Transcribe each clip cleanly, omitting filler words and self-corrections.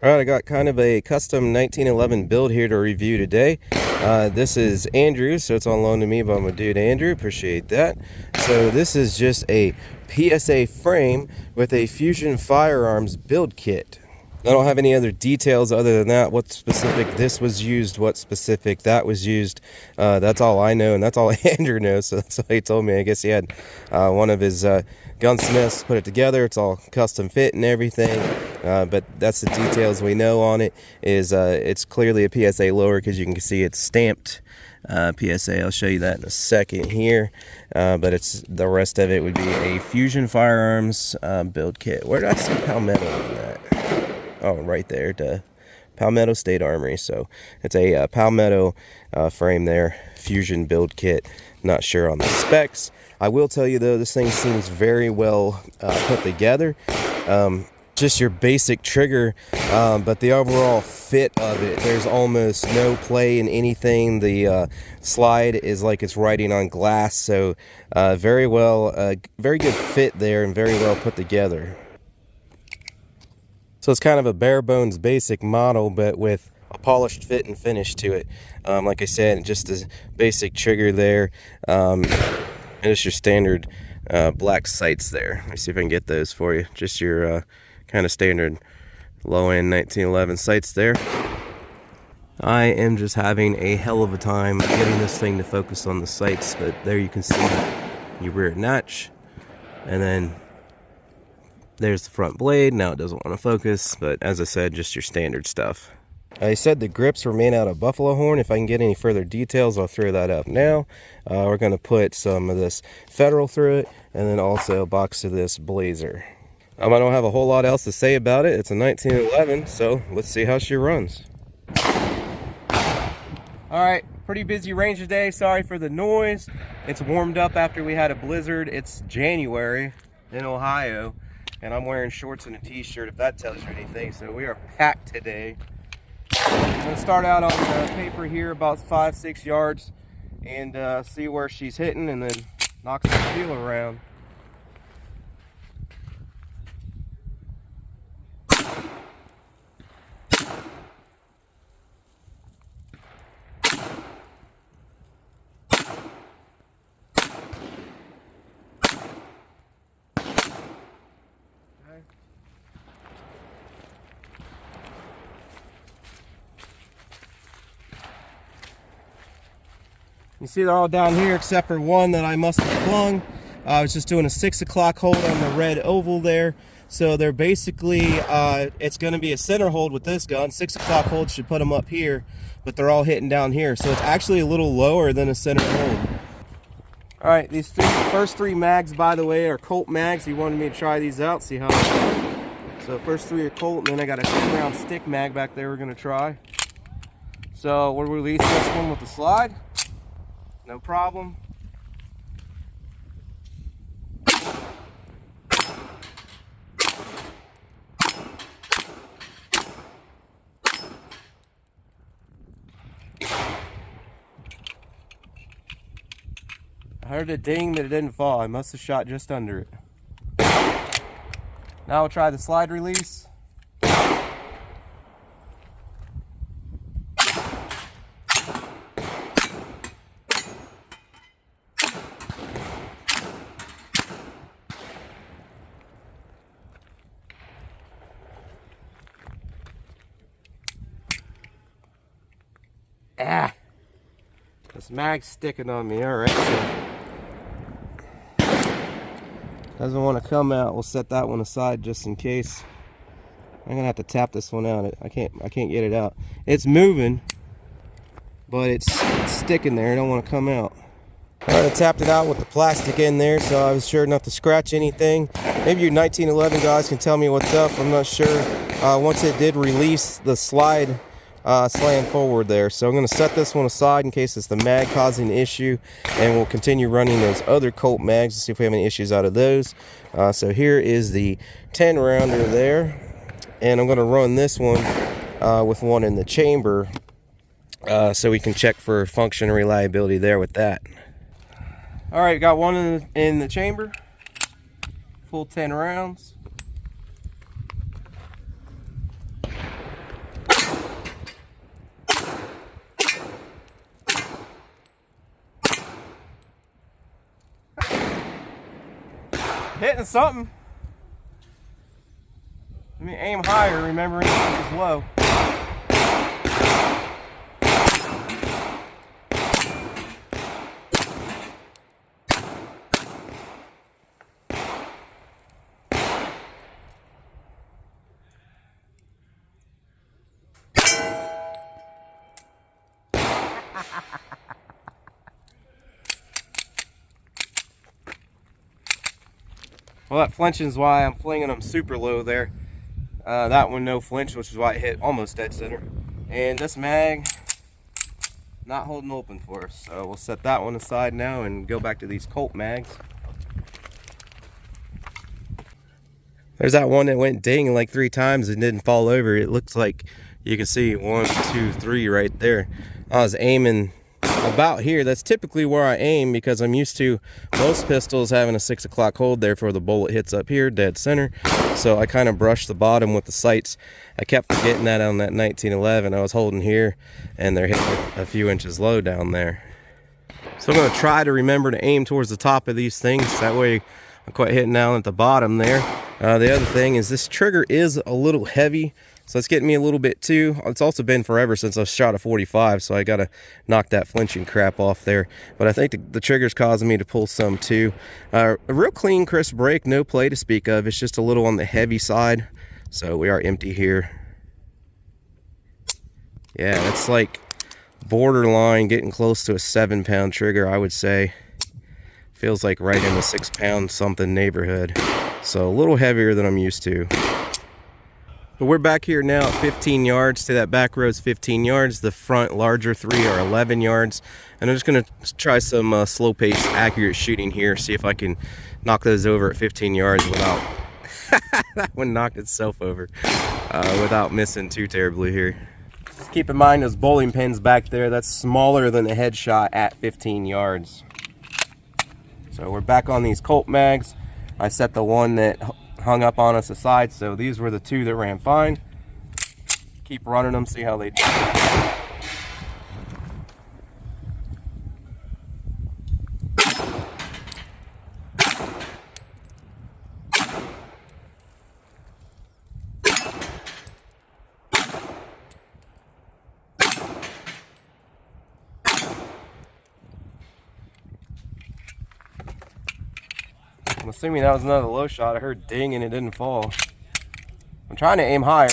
All right, I got kind of a custom 1911 build here to review today. This is Andrew, so it's on loan to me by my dude Andrew. Appreciate that. So this is just a PSA frame with a Fusion Firearms build kit. I don't have any other details other than that. What specific this was used, what specific that was used. That's all I know, and that's all Andrew knows. So that's what he told me. I guess he had one of his gunsmiths put it together. It's all custom fit and everything. But that's the details we know on it. Is it's clearly a PSA lower because you can see it's stamped PSA. I'll show you that in a second here. But it's the rest of it would be a Fusion Firearms build kit. Where did I see Palmetto on that? Oh, right there, to Palmetto State Armory. So it's a Palmetto frame there, Fusion build kit. Not sure on the specs. I will tell you though, this thing seems very well put together. Just your basic trigger, but the overall fit of it, there's almost no play in anything. The slide is like it's writing on glass, so very good fit there and very well put together. So it's kind of a bare bones basic model, but with a polished fit and finish to it. Like I said, just a basic trigger there, and just your standard black sights there. Let me see if I can get those for you. Just your kind of standard low-end 1911 sights there. I am just having a hell of a time getting this thing to focus on the sights, but there you can see your rear notch, and then there's the front blade. Now it doesn't want to focus, but as I said, just your standard stuff. I said the grips were made out of buffalo horn. If I can get any further details, I'll throw that up now. We're going to put some of this Federal through it, and then also a box of this Blazer. I don't have a whole lot else to say about it. It's a 1911, so let's see how she runs. All right, pretty busy range today. Sorry for the noise. It's warmed up after we had a blizzard. It's January in Ohio, and I'm wearing shorts and a t-shirt, if that tells you anything. So we are packed today. I'm going to start out on the paper here about 5-6 yards and see where she's hitting, and then knock some steel around. You see they're all down here except for one that I must have flung. I was just doing a 6 o'clock hold on the red oval there. So they're basically, it's going to be a center hold with this gun. 6 o'clock hold should put them up here, but they're all hitting down here. So it's actually a little lower than a center hold. All right, these first three mags, by the way, are Colt mags. He wanted me to try these out, see how they go. So first three are Colt, and then I got a 10-round stick mag back there we're going to try. So we'll release this one with the slide. No problem. I heard a ding, but it didn't fall. I must have shot just under it. Now we'll try the slide release. Ah, this mag's sticking on me. All right, so doesn't want to come out. We'll set that one aside just in case. I'm gonna have to tap this one out. I can't get it out. It's moving, but it's sticking there. I don't want to come out. All right, I tapped it out with the plastic in there, so I was sure enough to scratch anything. Maybe your 1911 guys can tell me what's up. I'm not sure. Once it did release, the slide slam forward there. So I'm going to set this one aside in case it's the mag causing the issue, and we'll continue running those other Colt mags to see if we have any issues out of those. So here is the 10 rounder there, and I'm going to run this one with one in the chamber so we can check for function and reliability there with that. All right, got one in the chamber, full 10 rounds. Hitting something. Let me aim higher, remembering this is low. Well, that flinching is why I'm flinging them super low there. That one no flinch, which is why it hit almost dead center. And this mag, not holding open for us. So we'll set that one aside now and go back to these Colt mags. There's that one that went ding like 3 times and didn't fall over. It looks like you can see 1, 2, 3 right there. I was aiming about here. That's typically where I aim because I'm used to most pistols having a 6 o'clock hold, therefore the bullet hits up here dead center. So I kind of brushed the bottom with the sights. I kept forgetting that on that 1911. I was holding here and they're hitting a few inches low down there. So I'm going to try to remember to aim towards the top of these things, that way I'm quite hitting down at the bottom there. The other thing is this trigger is a little heavy, so it's getting me a little bit too. It's also been forever since I've shot a 45, so I gotta knock that flinching crap off there. But I think the trigger's causing me to pull some too. A real clean, crisp break, no play to speak of. It's just a little on the heavy side, so we are empty here. Yeah, that's like borderline getting close to a 7-pound trigger, I would say. Feels like right in the 6-pound something neighborhood. So a little heavier than I'm used to. But we're back here now at 15 yards. To that back row is 15 yards. The front larger 3 are 11 yards. And I'm just going to try some slow pace, accurate shooting here. See if I can knock those over at 15 yards without... that one knocked itself over without missing too terribly here. Just keep in mind those bowling pins back there. That's smaller than the headshot at 15 yards. So we're back on these Colt mags. I set the one that hung up on us aside, so these were the 2 that ran fine. Keep running them, see how they do. I'm assuming that was another low shot. I heard ding and it didn't fall. I'm trying to aim higher.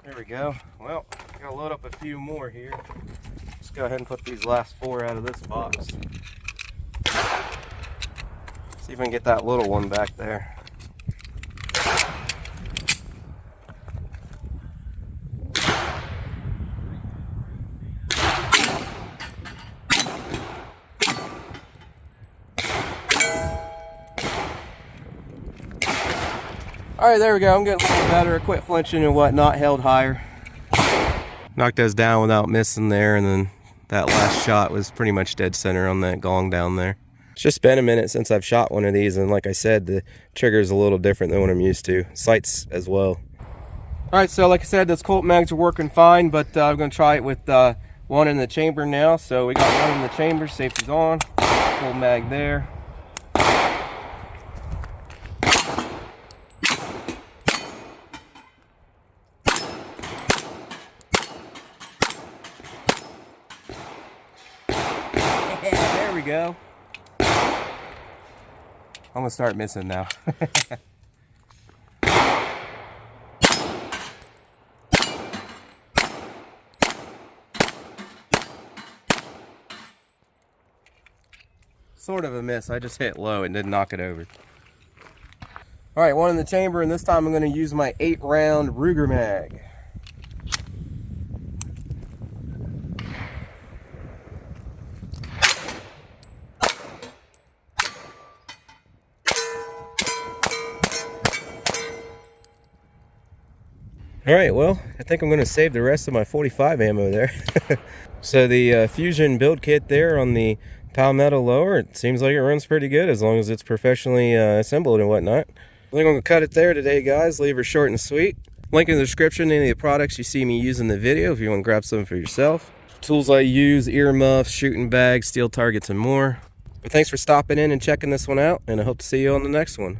There we go. Well, gotta load up a few more here. Let's go ahead and put these last 4 out of this box. See if I can get that little one back there. Alright, there we go. I'm getting a little better. Quit flinching and whatnot, held higher. Knocked those down without missing there, and then that last shot was pretty much dead center on that gong down there. It's just been a minute since I've shot one of these, and like I said, the trigger is a little different than what I'm used to. Sights as well. Alright, so like I said, those Colt mags are working fine, but I'm going to try it with one in the chamber now. So we got one in the chamber, safety's on, full mag there. There we go. I'm gonna start missing now. Sort of a miss. I just hit low and didn't knock it over. Alright, one in the chamber, and this time I'm going to use my 8-round Ruger mag. All right, well, I think I'm going to save the rest of my 45 ammo there. So the Fusion build kit there on the Palmetto lower, it seems like it runs pretty good as long as it's professionally assembled and whatnot. I think I'm going to cut it there today, guys. Leave her short and sweet. Link in the description to any of the products you see me use in the video if you want to grab some for yourself. Tools I use, earmuffs, shooting bags, steel targets, and more. But thanks for stopping in and checking this one out, and I hope to see you on the next one.